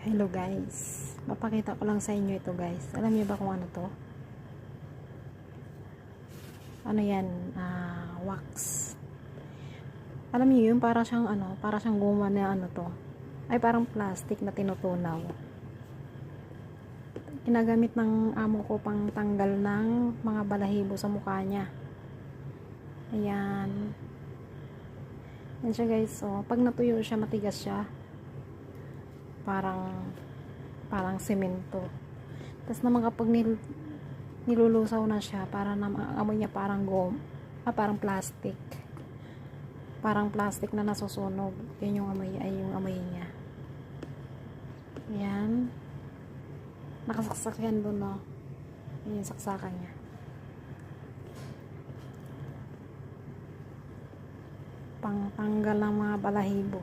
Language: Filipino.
Hello guys, papakita ko lang sa inyo ito guys. Alam niyo ba kung ano to? Ano yan? Wax. Alam niyo yun, para siyang para siyang guma na to. Ay parang plastic na tinutunaw. Ginagamit ng amo ko pang tanggal ng mga balahibo sa mukha niya. Ayan. Yan siya guys. So, pag natuyo siya, matigas siya. Parang semento. Tapos naman kapag nilulusaw na siya, para na amoy niya parang parang plastic. Parang plastic na nasusunog. Yun yung amoy, ay yung amoy niya. Yan. Nakasaksak yan doon, no. Yun yung saksakan niya. Pangtanggal ng mga balahibo.